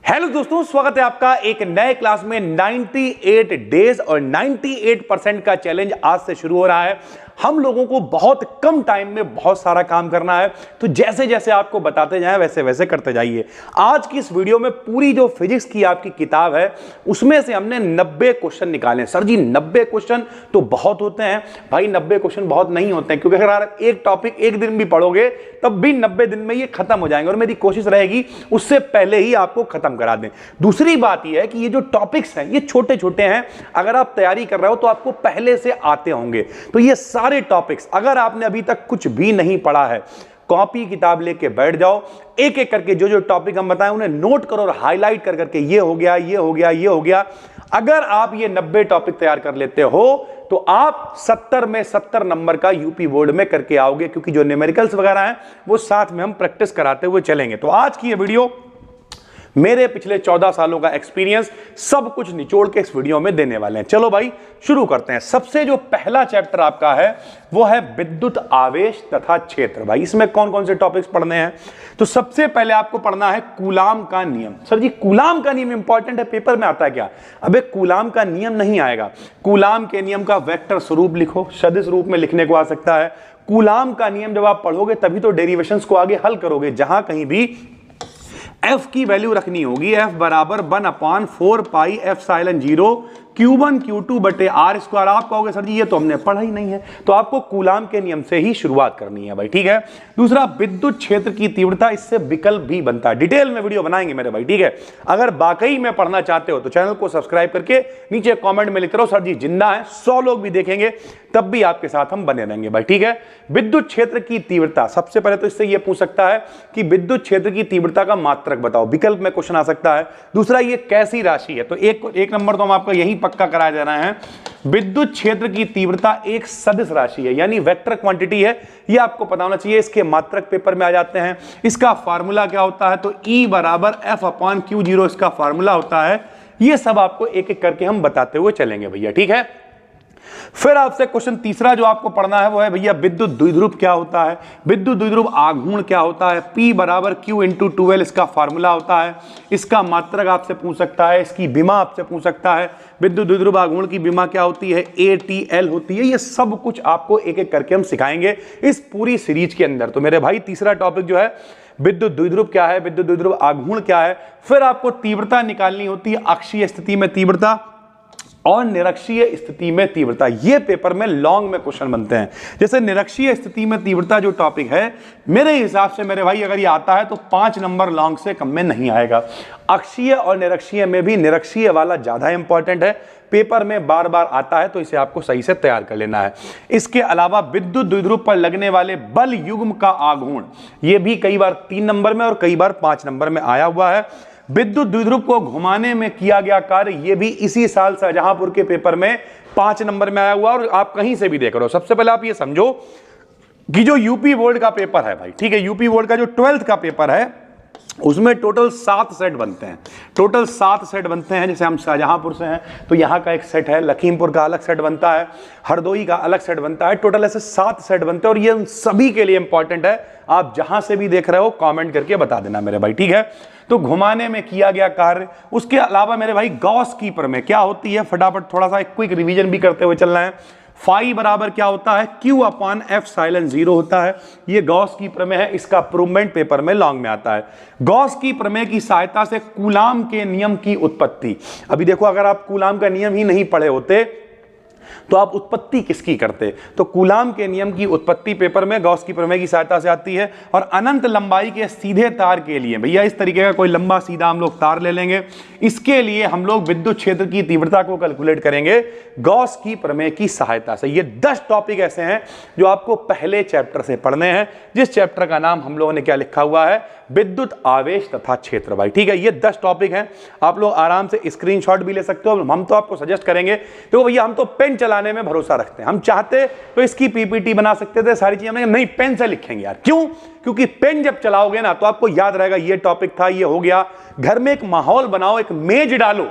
Hello दोस्तों, स्वागत है आपका एक नए क्लास में। 98 डेज और 98% का चैलेंज आज से शुरू हो रहा है। हम लोगों को बहुत कम टाइम में बहुत सारा काम करना है, तो जैसे जैसे आपको बताते जाएं वैसे वैसे करते जाइए। आज की इस वीडियो में पूरी जो फिजिक्स की आपकी किताब है उसमें से हमने 90 क्वेश्चन निकाले। सर जी 90 क्वेश्चन तो बहुत होते हैं। भाई 90 क्वेश्चन बहुत नहीं होते हैं, क्योंकि अगर आप एक टॉपिक एक दिन भी पढ़ोगे तब भी 90 दिन में ये खत्म हो जाएंगे, और मेरी कोशिश रहेगी उससे पहले ही आपको खत्म करा दें। दूसरी बात यह है कि ये जो टॉपिक्स हैं ये छोटे छोटे हैं। अगर आप तैयारी कर रहे हो तो आपको पहले से आते होंगे। तो ये सारे टॉपिक्स अगर आपने अभी तक कुछ भी नहीं पढ़ा है, कॉपी किताब लेके बैठ जाओ, एक एक करके जो जो टॉपिक हम बताएं उन्हें नोट करो और हाईलाइट कर करके ये हो गया, ये हो गया, ये हो गया। अगर आप ये 90 टॉपिक तैयार कर लेते हो तो आप 70 में 70 नंबर का यूपी बोर्ड में करके आओगे, क्योंकि जो न्यूमेरिकल्स वगैरह हैं वो साथ में हम प्रैक्टिस कराते हुए चलेंगे। तो आज की ये वीडियो मेरे पिछले 14 सालों का एक्सपीरियंस सब कुछ निचोड़ के इस वीडियो में देने वाले हैं। चलो भाई शुरू करते हैं। सबसे जो पहला चैप्टर आपका है वो है विद्युत आवेश तथा क्षेत्र। भाई इसमें कौन कौन से टॉपिक्स पढ़ने हैं? तो सबसे पहले आपको पढ़ना है कूलाम का नियम। सर जी कूलाम का नियम इंपॉर्टेंट है, पेपर में आता है क्या? अबे कूलाम का नियम नहीं आएगा। कूलाम के नियम का वेक्टर स्वरूप लिखो, सदिश रूप में लिखने को आ सकता है। कूलाम का नियम जब आप पढ़ोगे तभी तो डेरिवेशंस को आगे हल करोगे, जहां कहीं भी F की वैल्यू रखनी होगी। F बराबर 1/4 पाई एप्सिलॉन 0 Q1 Q2 बटे R स्क्वायर। आप कहोगे सर जी ये तो हमने पढ़ा ही नहीं है, तो आपको कूलाम के नियम से ही शुरुआत करनी है भाई, ठीक है। दूसरा विद्युत क्षेत्र की तीव्रता, इससे विकल्प भी बनता है। डिटेल में वीडियो बनाएंगे मेरे भाई, ठीक है। अगर वाकई में पढ़ना चाहते हो तो चैनल को सब्सक्राइब करके नीचे कॉमेंट में लिखते रहो सर जी जिंदा है, 100 लोग भी देखेंगे तब भी आपके साथ हम बने रहेंगे भाई, ठीक है। विद्युत क्षेत्र की तीव्रता, सबसे पहले तो इससे यह पूछ सकता है कि विद्युत क्षेत्र की तीव्रता का मात्रक बताओ, विकल्प में क्वेश्चन आ सकता है। दूसरा ये कैसी राशि है, तो एक नंबर तो हम आपका यही पक्का कराया जा रहे हैं। विद्युत क्षेत्र की तीव्रता एक सदिश राशि है, यानी वेक्टर क्वांटिटी है, ये आपको पता होना चाहिए। इसके मात्रक पेपर में आ जाते हैं। इसका फार्मूला क्या होता है, तो E बराबर F/Q0 इसका फार्मूला होता है। ये सब आपको एक एक करके हम बताते हुए चलेंगे भैया, ठीक है। फिर आपसे क्वेश्चन तीसरा जो आपको पढ़ना है वो है भैया विद्युत द्विध्रुव क्या होता है, विद्युत द्विध्रुव आघूर्ण क्या होता है। P बराबर Q × 12 इसका फार्मूला होता है। इसका मात्रक आपसे पूछ सकता है, इसकी विमा आपसे पूछ सकता है। विद्युत द्विध्रुव आघूर्ण की विमा क्या होती है, ATL होती है। ये सब कुछ आपको एक एक करके हम सिखाएंगे इस पूरी सीरीज के अंदर। तो मेरे भाई तीसरा टॉपिक जो है विद्युत द्विध्रुव क्या है, विद्युत द्विध्रुव आघूर्ण क्या है। फिर आपको तीव्रता निकालनी होती है, अक्षीय स्थिति में तीव्रता और निरक्षीय स्थिति में तीव्रता। ये पेपर में लॉन्ग में क्वेश्चन बनते हैं। जैसे निरक्षीय स्थिति में तीव्रता जो टॉपिक है, मेरे हिसाब से मेरे भाई अगर ये आता है तो 5 नंबर लॉन्ग से कम में नहीं आएगा। अक्षीय और निरक्षीय में भी निरक्षीय वाला ज्यादा इंपॉर्टेंट है, पेपर में बार बार आता है, तो इसे आपको सही से तैयार कर लेना है। इसके अलावा विद्युत द्विध्रुव पर लगने वाले बल युग्म का आघूर्ण, ये भी कई बार 3 नंबर में और कई बार 5 नंबर में आया हुआ है। विद्युत द्विध्रुव को घुमाने में किया गया कार्य, ये भी इसी साल शाहजहांपुर के पेपर में 5 नंबर में आया हुआ, और आप कहीं से भी देख रहे हो। सबसे पहले आप ये समझो कि जो यूपी बोर्ड का पेपर है भाई, ठीक है, यूपी बोर्ड का जो 12th का पेपर है उसमें टोटल 7 सेट बनते हैं। टोटल 7 सेट बनते हैं। जैसे हम शाहजहांपुर से हैं तो यहाँ का एक सेट है, लखीमपुर का अलग सेट बनता है, हरदोई का अलग सेट बनता है। टोटल ऐसे 7 सेट बनते हैं, और ये सभी के लिए इंपॉर्टेंट है। आप जहां से भी देख रहे हो कमेंट करके बता देना मेरे भाई, ठीक है। तो घुमाने में किया गया कार्य, उसके अलावा मेरे भाई गॉस की प्रमेय क्या होती है, फटाफट थोड़ा सा एक क्विक रिवीजन भी करते हुए चलना है। फाई बराबर क्या होता है, Q/F/0 होता है। ये गॉस की प्रमेय है, इसका प्रूवमेंट पेपर में लॉन्ग में आता है। गॉस की प्रमेय की सहायता से कूलाम के नियम की उत्पत्ति। अभी देखो अगर आप कूलाम का नियम ही नहीं पढ़े होते तो आप उत्पत्ति किसकी करते? तो कूलाम के नियम की उत्पत्ति पेपर में गॉस की प्रमेय की सहायता से आती है। और अनंत लंबाई के सीधे तार के लिए भैया इस तरीके का कोई लंबा सीधा हम लोग तार ले लेंगे, इसके लिए हम लोग विद्युत क्षेत्र की तीव्रता को कैलकुलेट करेंगे गॉस की प्रमेय की सहायता से। ये 10 टॉपिक ऐसे हैं जो आपको पहले चैप्टर से पढ़ने हैं, जिस चैप्टर का नाम हम लोगों ने क्या लिखा हुआ है, विद्युत आवेश तथा क्षेत्र भाई, ठीक है। ये 10 टॉपिक हैं, आप लोग आराम से स्क्रीनशॉट भी ले सकते हो। हम तो आपको सजेस्ट करेंगे, तो भैया हम तो पेन चलाने में भरोसा रखते हैं। हम चाहते तो इसकी पीपीटी बना सकते थे, सारी चीजें, नहीं पेन से लिखेंगे यार। क्यों? क्योंकि पेन जब चलाओगे ना तो आपको याद रहेगा ये टॉपिक था, ये हो गया। घर में एक माहौल बनाओ, एक मेज डालो,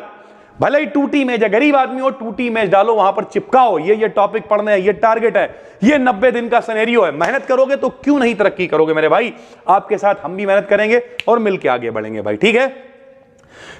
भले ही टूटी मेज है, गरीब आदमी हो टूटी मेज डालो, वहां पर चिपकाओ, ये टॉपिक पढ़ने हैं, ये टारगेट है, ये 90 दिन का सिनेरियो है। मेहनत करोगे तो क्यों नहीं तरक्की करोगे मेरे भाई। आपके साथ हम भी मेहनत करेंगे और मिलके आगे बढ़ेंगे भाई, ठीक है।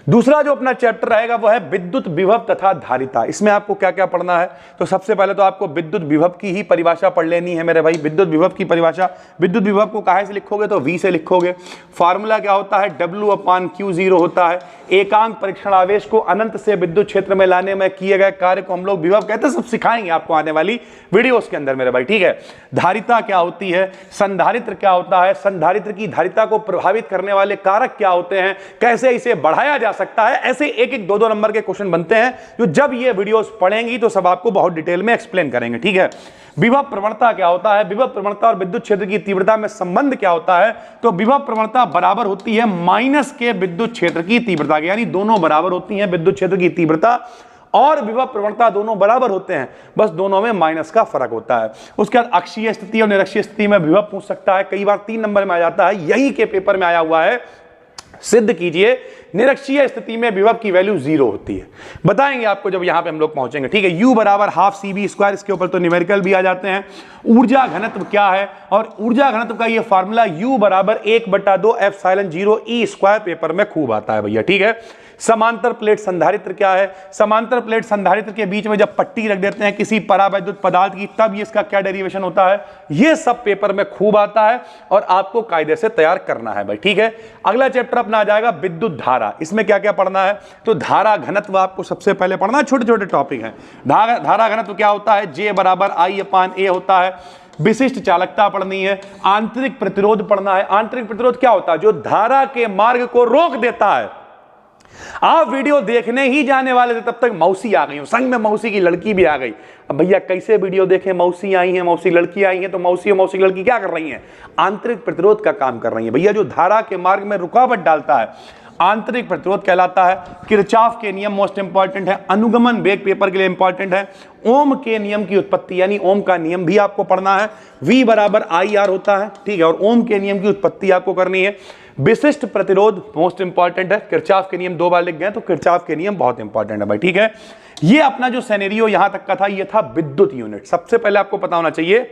दूसरा जो अपना चैप्टर रहेगा वो है विद्युत विभव तथा धारिता। इसमें आपको क्या क्या पढ़ना है, तो सबसे पहले तो आपको विद्युत विभव की ही परिभाषा पढ़ लेनी है मेरे भाई। विद्युत विभव की परिभाषा, विद्युत विभव को काहे से लिखोगे, तो V से लिखोगे। फार्मूला क्या होता है, W/Q0 होता है। एकांक परीक्षण आवेश को अनंत से विद्युत क्षेत्र में लाने में किए गए कार्य को हम लोग विभव कहते हैं। सब सिखाएंगे आपको आने वाली वीडियोस के अंदर मेरे भाई, ठीक है। धारिता क्या होती है, संधारित्र क्या होता है, संधारित्र की धारिता को प्रभावित करने वाले कारक क्या होते हैं, कैसे इसे बढ़ाया जा सकता है। ऐसे एक एक दो नंबर के क्वेश्चन बनते हैं जो जब ये वीडियोस पढ़ेंगी तो सब आपको बहुत डिटेल में एक्सप्लेन करेंगे, ठीक है। विभव प्रवणता क्या होता है, विभव प्रवणता और विद्युत क्षेत्र की तीव्रता में संबंध क्या होता है, तो विभव प्रवणता बराबर होती है माइनस के विद्युत क्षेत्र की तीव्रता के, यानी दोनों बराबर होती हैं विद्युत क्षेत्र की तीव्रता और विभव प्रवणता दोनों बराबर होते हैं, बस दोनों में माइनस का फर्क होता है। उसके बाद अक्षीय स्थिति और निरक्षीय स्थिति में विभव पूछ सकता है, कई बार 3 नंबर में आ जाता है, यही के पेपर में आया हुआ है। सिद्ध कीजिए निरक्षीय स्थिति में विभव की वैल्यू 0 होती है। बताएंगे आपको जब यहां पे हम लोग पहुंचेंगे, ठीक है। U बराबर ½ CV², इसके ऊपर तो न्यूमेरिकल भी आ जाते हैं। ऊर्जा घनत्व क्या है, और ऊर्जा घनत्व का ये फार्मूला U बराबर 1/2 ε0 E² पेपर में खूब आता है भैया, ठीक है। समांतर प्लेट संधारित्र क्या है, समांतर प्लेट संधारित्र के बीच में जब पट्टी रख देते हैं किसी परावैद्युत पदार्थ की, तब ये इसका क्या डेरिवेशन होता है, ये सब पेपर में खूब आता है और आपको कायदे से तैयार करना है भाई, ठीक है। अगला चैप्टर अपना आ जाएगा विद्युत धारा। इसमें क्या क्या पढ़ना है, तो धारा घनत्व आपको सबसे पहले पढ़ना है, छोटे छोटे टॉपिक हैं। धारा घनत्व क्या होता है, J बराबर I/A होता है। विशिष्ट चालकता पढ़नी है। आंतरिक प्रतिरोध पढ़ना है। आंतरिक प्रतिरोध क्या होता है, जो धारा के मार्ग को रोक देता है। आप वीडियो देखने ही जाने वाले थे तब तक मौसी आ गई, संग में मौसी की लड़की भी आ गई। अब भैया कैसे वीडियो देखें, मौसी आई हैं, मौसी लड़की आई हैं, तो मौसी और मौसी लड़की क्या कर रही हैं, आंतरिक प्रतिरोध का काम कर रही हैं भैया, जो धारा के मार्ग में रुकावट डालता है, आंतरिक प्रतिरोध कहलाता है। किरचॉफ के नियम मोस्ट इंपॉर्टेंट है। अनुगमन वेग पेपर के लिए इंपॉर्टेंट है। ओम के नियम की उत्पत्ति, यानी ओम का नियम भी आपको पढ़ना है। V बराबर IR होता है, ठीक है, और ओम के नियम की उत्पत्ति आपको करनी है। विशिष्ट प्रतिरोध मोस्ट इंपॉर्टेंट है। किरचॉफ के नियम 2 बार लिख गए तो किरचॉफ के नियम बहुत इंपॉर्टेंट है भाई, ठीक है। ये अपना जो सिनेरियो यहां तक का था, ये था विद्युत यूनिट। सबसे पहले आपको पता होना चाहिए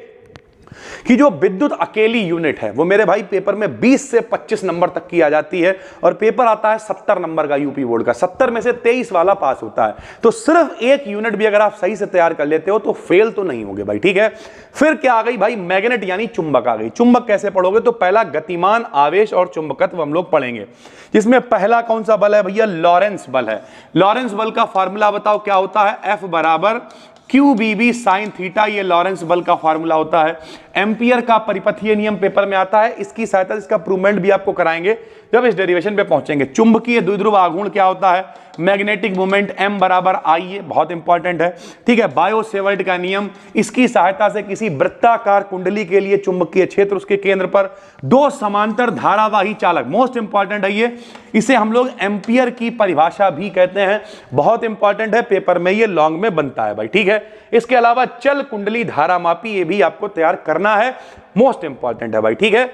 कि जो विद्युत अकेली यूनिट है वो मेरे भाई पेपर में 20 से 25 नंबर तक की आ जाती है, और पेपर आता है 70 नंबर का यूपी बोर्ड का। 70 में से 23 वाला पास होता है। तो सिर्फ एक यूनिट भी अगर आप सही से तैयार कर लेते हो तो फेल तो नहीं होगे भाई, ठीक है। फिर क्या आ गई भाई, मैग्नेट यानी चुंबक आ गई। चुंबक कैसे पढ़ोगे, तो पहला गतिमान आवेश और चुंबकत्व हम लोग पढ़ेंगे, जिसमें पहला कौन सा बल है भैया, लॉरेंस बल है। लॉरेंस बल का फार्मूला बताओ क्या होता है, F बराबर QBB sin थीटा, ये लॉरेंस बल का फार्मूला होता है। एम्पियर का परिपथीय नियम पेपर में आता है, इसकी सहायता से इसका प्रूवमेंट भी आपको कराएंगे जब इस डेरिवेशन पे पहुंचेंगे। चुंबकीय द्विध्रुव आघूर्ण क्या होता है, मैग्नेटिक मोमेंट M बराबर I, ये बहुत इंपॉर्टेंट है, ठीक है। बायो-सेवर्ट का नियम, इसकी सहायता से किसी वृत्ताकार कुंडली के लिए चुंबकीय क्षेत्र, उसके केंद्र पर 2 समांतर धारावाही चालक, मोस्ट इंपॉर्टेंट है ये। इसे हम लोग एम्पियर की परिभाषा भी कहते हैं, बहुत इंपॉर्टेंट है, पेपर में ये लॉन्ग में बनता है भाई, ठीक है। इसके अलावा चल कुंडली धारा मापी, ये भी आपको तैयार करना है, मोस्ट इंपॉर्टेंट है भाई, ठीक है।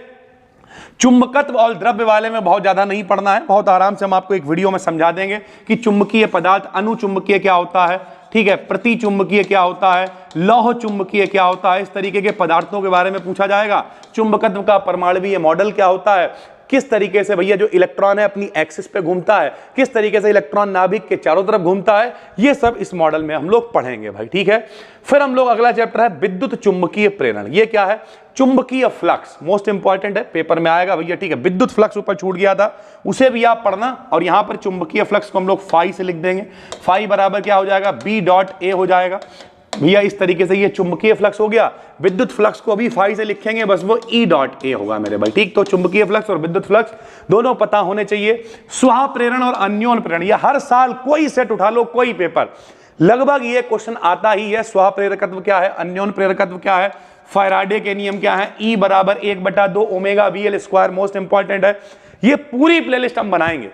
चुंबकत्व और द्रव्य वाले में बहुत ज्यादा नहीं पढ़ना है, बहुत आराम से हम आपको एक वीडियो में समझा देंगे कि चुंबकीय पदार्थ अनुचुंबकीय क्या होता है, ठीक है, प्रति चुंबकीय क्या होता है, लौह चुंबकीय क्या होता है, इस तरीके के पदार्थों के बारे में पूछा जाएगा। चुंबकत्व का परमाणुीय मॉडल क्या होता है, किस तरीके से भैया जो इलेक्ट्रॉन है अपनी एक्सिस पे घूमता है, किस तरीके से इलेक्ट्रॉन नाभिक के चारों तरफ घूमता है, ये सब इस मॉडल में हम लोग पढ़ेंगे भाई, ठीक है। फिर हम लोग अगला चैप्टर है विद्युत चुंबकीय प्रेरण। ये क्या है, चुंबकीय फ्लक्स, मोस्ट इंपॉर्टेंट है, पेपर में आएगा भैया, ठीक है। विद्युत फ्लक्स ऊपर छूट गया था, उसे भी आप पढ़ना, और यहां पर चुंबकीय फ्लक्स को हम लोग फाई से लिख देंगे। फाई बराबर क्या हो जाएगा, B.A हो जाएगा भैया। इस तरीके से ये चुंबकीय फ्लक्स हो गया। विद्युत फ्लक्स को भी फाई से लिखेंगे, बस वो E.A होगा मेरे भाई, ठीक। तो चुंबकीय फ्लक्स और विद्युत फ्लक्स दोनों पता होने चाहिए। स्वाह प्रेरण और अन्योन प्रेरण, ये हर साल कोई सेट उठा लो, कोई पेपर, लगभग ये क्वेश्चन आता ही है। स्वाह प्रेरकत्व क्या है, अन्योन प्रेरकत्व क्या है, फैराडे के नियम क्या है, E बराबर 1/2 ओमेगा VL², मोस्ट इंपॉर्टेंट है। ये पूरी प्लेलिस्ट हम बनाएंगे,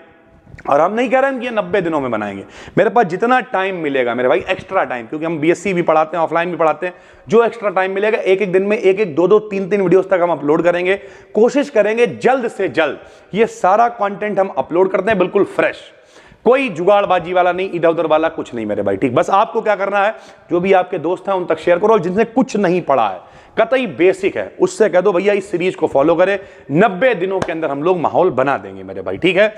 और हम नहीं कह रहे हैं कि ये 90 दिनों में बनाएंगे, मेरे पास जितना टाइम मिलेगा मेरे भाई, एक्स्ट्रा टाइम, क्योंकि हम BSc भी पढ़ाते हैं, ऑफलाइन भी पढ़ाते हैं, जो एक्स्ट्रा टाइम मिलेगा एक एक दिन में 1-1, 2-2, 3-3 वीडियोस तक हम अपलोड करेंगे। कोशिश करेंगे जल्द से जल्द ये सारा कंटेंट हम अपलोड करते हैं, बिल्कुल फ्रेश, कोई जुगाड़बाजी वाला नहीं, इधर उधर वाला कुछ नहीं मेरे भाई, ठीक। बस आपको क्या करना है, जो भी आपके दोस्त हैं उन तक शेयर करो, जिनसे कुछ नहीं पढ़ा है, कतई बेसिक है, उससे कह दो भैया इस सीरीज को फॉलो करें, 90 दिनों के अंदर हम लोग माहौल बना देंगे मेरे भाई, ठीक है।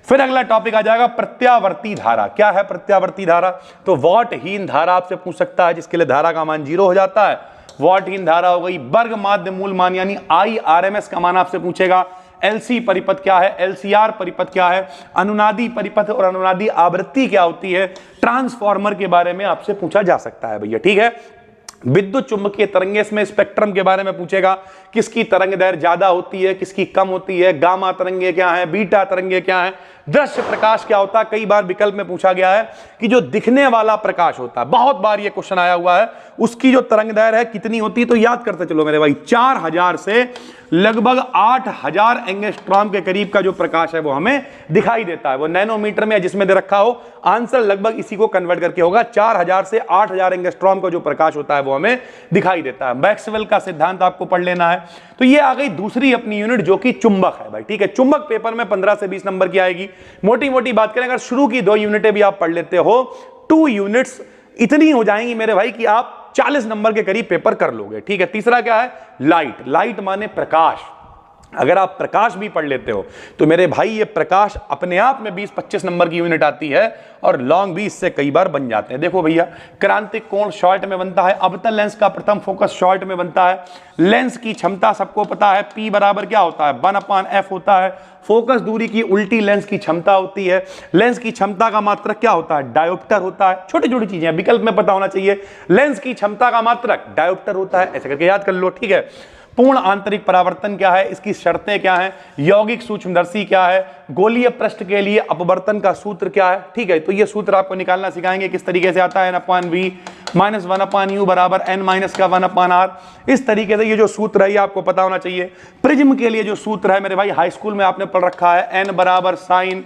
फिर अगला टॉपिक आ जाएगा प्रत्यावर्ती धारा। क्या है प्रत्यावर्ती धारा? तो वॉटहीन धारा आपसे पूछ सकता है, जिसके लिए धारा का मान 0 हो जाता है, वॉटहीन धारा हो गई। वर्ग माध्य मूल मान यानी IRMS का मान आपसे पूछेगा। LC परिपथ क्या है, LCR परिपथ क्या है, अनुनादी परिपथ और अनुनादी आवृत्ति क्या होती है, ट्रांसफार्मर के बारे में आपसे पूछा जा सकता है भैया, ठीक है। विद्युत चुंबकीय तरंगे, इसमें स्पेक्ट्रम के बारे में पूछेगा, किसकी तरंग दैर्घ्य ज्यादा होती है, किसकी कम होती है, गामा तरंगे क्या है, बीटा तरंगे क्या है, दृश्य प्रकाश क्या होता है। कई बार विकल्प में पूछा गया है कि जो दिखने वाला प्रकाश होता है, बहुत बार ये क्वेश्चन आया हुआ है, उसकी जो तरंग दैर्घ्य है कितनी होती है, तो याद करते चलो मेरे भाई, 4000 से लगभग 8000 एंगस्ट्रॉम के करीब का जो प्रकाश है वो हमें दिखाई देता है। वो नैनोमीटर में जिसमें दे रखा हो, आंसर लगभग इसी को कन्वर्ट करके होगा। 4000 से 8000 एंगस्ट्रॉम का जो प्रकाश होता है वो हमें दिखाई देता है। मैक्सवेल का सिद्धांत आपको पढ़ लेना है। तो ये आ गई दूसरी अपनी यूनिट जो कि चुंबक है भाई, ठीक है। चुंबक पेपर में 15 से 20 नंबर की आएगी। मोटी मोटी बात करें, अगर शुरू की 2 यूनिटें भी आप पढ़ लेते हो, 2 यूनिट्स इतनी हो जाएंगी मेरे भाई कि आप 40 नंबर के करीब पेपर कर लोगे, ठीक है। तीसरा क्या है, लाइट। लाइट माने प्रकाश। अगर आप प्रकाश भी पढ़ लेते हो तो मेरे भाई ये प्रकाश अपने आप में 20-25 नंबर की यूनिट आती है, और लॉन्ग भी इससे कई बार बन जाते हैं। देखो भैया, क्रांतिक कोण शॉर्ट में बनता है, अवतल लेंस का प्रथम फोकस शॉर्ट में बनता है, लेंस की क्षमता सबको पता है, P बराबर क्या होता है, 1/f होता है। फोकस दूरी की उल्टी लेंस की क्षमता होती है। लेंस की क्षमता का मात्रक क्या होता है, डायोप्टर होता है। छोटी छोटी चीजें विकल्प में पता होना चाहिए। लेंस की क्षमता का मात्रक डायोप्टर होता है, ऐसे करके याद कर लो, ठीक है। पूर्ण आंतरिक परावर्तन क्या है, इसकी शर्तें क्या हैं, यौगिक सूक्ष्मदर्शी क्या है, गोलीय पृष्ठ के लिए अपवर्तन का सूत्र क्या है, ठीक है। तो ये सूत्र आपको निकालना सिखाएंगे, किस तरीके से आता है, n/v - 1/u बराबर n - का 1/r। इस तरीके से ये जो सूत्र है ये आपको पता होना चाहिए। प्रिज्म के लिए जो सूत्र है मेरे भाई, हाई स्कूल में आपने पढ़ रखा है, n बराबर sign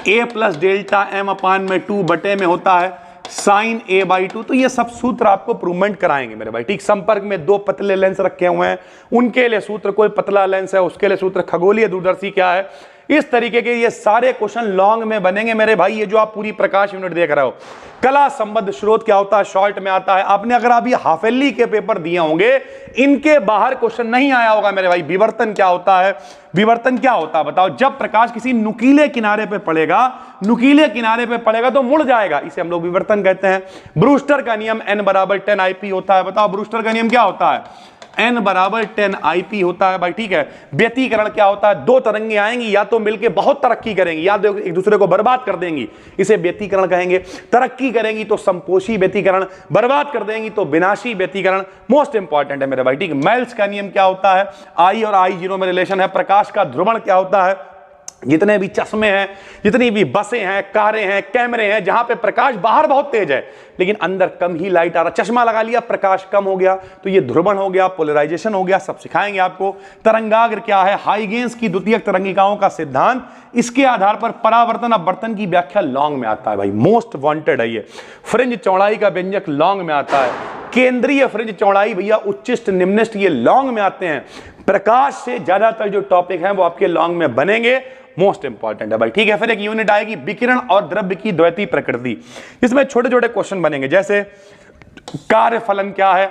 a plus delta m/2 बटे में होता है साइन a/2। तो ये सब सूत्र आपको प्रूवमेंट कराएंगे मेरे भाई, ठीक। संपर्क में 2 पतले लेंस रखे हुए हैं, उनके लिए सूत्र, कोई पतला लेंस है उसके लिए सूत्र, खगोलीय दूरदर्शी क्या है, इस तरीके के ये सारे क्वेश्चन लॉन्ग में बनेंगे मेरे भाई। ये जो आप पूरी प्रकाश यूनिट देख रहे हो, कला संबद्ध स्रोत क्या होता है, शॉर्ट में आता है। आपने अगर अभी हाफ एली के पेपर दिए होंगे, इनके बाहर क्वेश्चन नहीं आया होगा मेरे भाई। विवर्तन क्या होता है, विवर्तन क्या होता है बताओ, जब प्रकाश किसी नुकीले किनारे पे पड़ेगा, नुकीले किनारे पे पड़ेगा तो मुड़ जाएगा, इसे हम लोग विवर्तन कहते हैं। ब्रूस्टर का नियम n बराबर 10 IP होता है। बताओ ब्रूस्टर का नियम क्या होता है, n बराबर 10 IP होता है भाई, ठीक है। व्यतिकरण क्या होता है, 2 तरंगे आएंगी, या तो मिलके बहुत तरक्की करेंगी या तो एक दूसरे को बर्बाद कर देंगी, इसे व्यतिकरण कहेंगे। तरक्की करेंगी तो संपोषी व्यतिकरण, बर्बाद कर देंगी तो विनाशी व्यतिकरण। मोस्ट इंपॉर्टेंट है मेरे भाई, ठीक। मेल्स का नियम क्या होता है, I और I0 में रिलेशन है। प्रकाश का ध्रुवण क्या होता है, जितने भी चश्मे हैं, जितनी भी बसें हैं, कारें हैं, कैमरे हैं, जहां पे प्रकाश बाहर बहुत तेज है लेकिन अंदर कम ही लाइट आ रहा, चश्मा लगा लिया, प्रकाश कम हो गया, तो ये ध्रुवण हो गया, पोलराइजेशन हो गया, सब सिखाएंगे आपको। तरंगाग्र क्या है, हाइगेंस की द्वितीयक तरंगिकाओं का सिद्धांत, इसके आधार पर परावर्तन अपवर्तन की व्याख्या लॉन्ग में आता है भाई, मोस्ट वांटेड है ये। फ्रिंज चौड़ाई का व्यंजक लॉन्ग में आता है। केंद्रीय फ्रिंज चौड़ाई भैया उच्चिष्ट निम्निष्ट ये लॉन्ग में आते हैं। प्रकाश से ज्यादातर जो टॉपिक हैं वो आपके लॉन्ग में बनेंगे, मोस्ट इंपॉर्टेंट है भाई, ठीक है। फिर एक यूनिट आएगी विकिरण और द्रव्य की द्वैतीय प्रकृति। इसमें छोटे छोटे क्वेश्चन बनेंगे, जैसे कार्य फलन क्या है,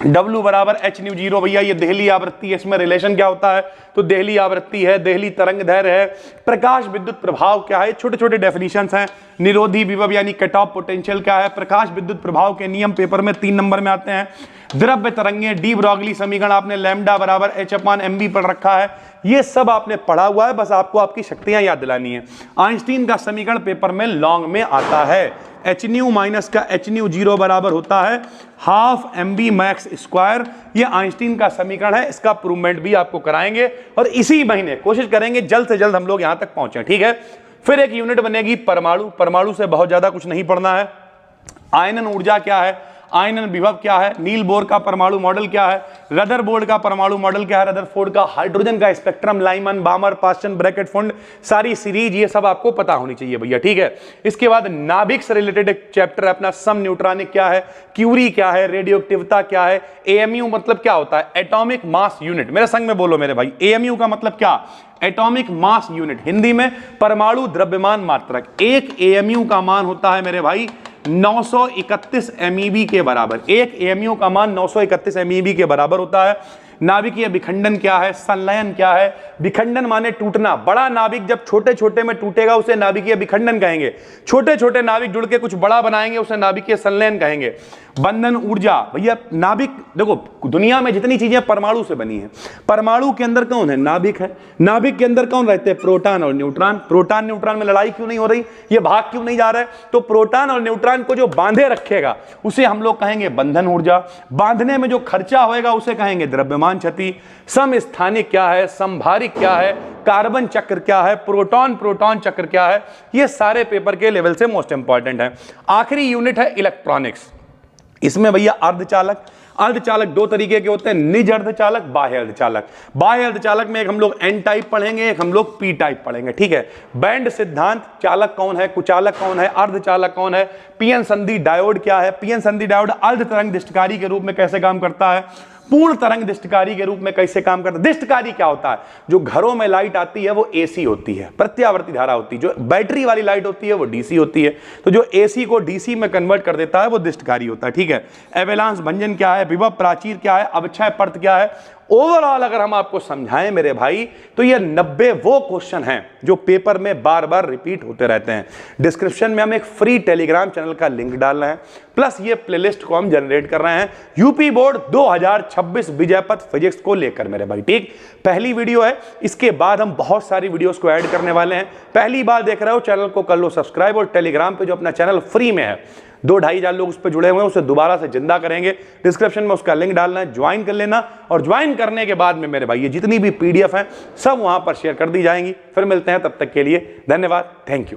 W बराबर h/0 भैया, ये देहली आवृत्ति है, इसमें रिलेशन क्या होता है, तो देहली आवृत्ति है, देहली तरंग दैर्घ्य है। प्रकाश विद्युत प्रभाव क्या है, छोटे छोटे डेफिनेशंस हैं। निरोधी विभव यानी कट ऑफ पोटेंशियल क्या है, प्रकाश विद्युत प्रभाव के नियम पेपर में 3 नंबर में आते हैं। द्रव्य तरंगे, डी ब्रॉगली समीकरण आपने लैम्डा बराबर h/mv पढ़ रखा है, ये सब आपने पढ़ा हुआ है, बस आपको आपकी शक्तियां याद दिलानी है। आइंस्टीन का समीकरण पेपर में लॉन्ग में आता है, hν माइनस का hν0 बराबर होता है हाफ mv मैक्स स्क्वायर। ये आइंस्टीन का समीकरण है, इसका प्रूवमेंट भी आपको कराएंगे और इसी महीने कोशिश करेंगे जल्द से जल्द हम लोग यहां तक पहुंचे, ठीक है। फिर एक यूनिट बनेगी परमाणु। परमाणु से बहुत ज्यादा कुछ नहीं पढ़ना है। आयनन ऊर्जा क्या है, आयनन विभव क्या है, नील बोर का परमाणु मॉडल क्या है, रदरफोर्ड का परमाणु मॉडल क्या है, रदरफोर्ड का हाइड्रोजन का स्पेक्ट्रम, लाइमन, बामर, पास्टन, ब्रैकेट फुंड, सारी सीरीज ये सब आपको पता होनी चाहिए भैया, ठीक है। इसके बाद नाभिक से रिलेटेड एक चैप्टर है अपना, सम न्यूट्रॉनिक क्या है, क्यूरी क्या है, रेडियोएक्टिविटी क्या है, एएमयू मतलब क्या होता है, एटॉमिक मास यूनिट। मेरे संग में बोलो मेरे भाई, एएमयू का मतलब क्या, एटॉमिक मास यूनिट, हिंदी में परमाणु द्रव्यमान मात्रक। एक एएमयू का मान होता है मेरे भाई 931 MeV के बराबर। एक AMU का मान 931 MeV के बराबर होता है। नाभिकीय विखंडन क्या है, संलयन क्या है। विखंडन माने टूटना। बड़ा नाभिक जब छोटे छोटे में टूटेगा उसे नाभिकीय विखंडन कहेंगे। छोटे छोटे नाभिक जुड़ के कुछ बड़ा बनाएंगे उसे नाभिकीय संलयन कहेंगे। बंधन ऊर्जा, भैया नाभिक देखो दुनिया में जितनी चीजें परमाणु से बनी है, परमाणु के अंदर कौन है, नाभिक है। नाभिक के अंदर कौन रहते हैं, प्रोटॉन और न्यूट्रॉन। प्रोटॉन न्यूट्रॉन में लड़ाई क्यों नहीं हो रही, ये भाग क्यों नहीं जा रहे, तो प्रोटॉन और न्यूट्रॉन को जो बांधे रखेगा उसे हम लोग कहेंगे बंधन ऊर्जा। बांधने में जो खर्चा होएगा उसे कहेंगे द्रव्यमान क्षति। समस्थानिक क्या है, समभारिक क्या है, कार्बन चक्र क्या है, प्रोटॉन प्रोटॉन चक्र क्या है, ये सारे पेपर के लेवल से मोस्ट इंपॉर्टेंट है। आखिरी यूनिट है इलेक्ट्रॉनिक्स। इसमें भैया अर्धचालक, अर्धचालक दो तरीके के होते हैं, निज अर्धचालक, बाह्य अर्धचालक। बाह्य अर्धचालक में एक हम लोग एन टाइप पढ़ेंगे, एक हम लोग पी टाइप पढ़ेंगे, ठीक है। बैंड सिद्धांत, चालक कौन है, कुचालक कौन है, अर्धचालक कौन है, पीएन संधि डायोड क्या है, पीएन संधि डायोड अर्ध तरंग दिष्टकारी के रूप में कैसे काम करता है, पूर्ण तरंग दिष्टकारी के रूप में कैसे काम करता है। दिष्टकारी क्या होता है, जो घरों में लाइट आती है वो एसी होती है, प्रत्यावर्ती धारा होती है। जो बैटरी वाली लाइट होती है वो डीसी होती है। तो जो एसी को डीसी में कन्वर्ट कर देता है वो दिष्टकारी होता है, ठीक है। एवेलांस भंजन क्या है, विभव प्राचीर क्या है, अवक्षय पर्त क्या है। ओवरऑल अगर हम आपको समझाएं मेरे भाई तो ये 90 वो क्वेश्चन हैं जो पेपर में बार बार रिपीट होते रहते हैं। डिस्क्रिप्शन में हम एक फ्री टेलीग्राम चैनल का लिंक डाल रहे हैं, प्लस ये प्लेलिस्ट को हम जनरेट कर रहे हैं यूपी बोर्ड 2026 विजयपथ फिजिक्स को लेकर मेरे भाई, ठीक। पहली वीडियो है, इसके बाद हम बहुत सारी वीडियोस को ऐड करने वाले हैं। पहली बार देख रहे हो चैनल को कर लो सब्सक्राइब, और टेलीग्राम पे जो अपना चैनल फ्री में है 2-2.5 लोग उस पर जुड़े हुए हैं, उसे दोबारा से जिंदा करेंगे। डिस्क्रिप्शन में उसका लिंक डालना है, ज्वाइन कर लेना, और ज्वाइन करने के बाद में मेरे भाई ये जितनी भी PDF हैं सब वहां पर शेयर कर दी जाएंगी। फिर मिलते हैं, तब तक के लिए धन्यवाद, थैंक यू।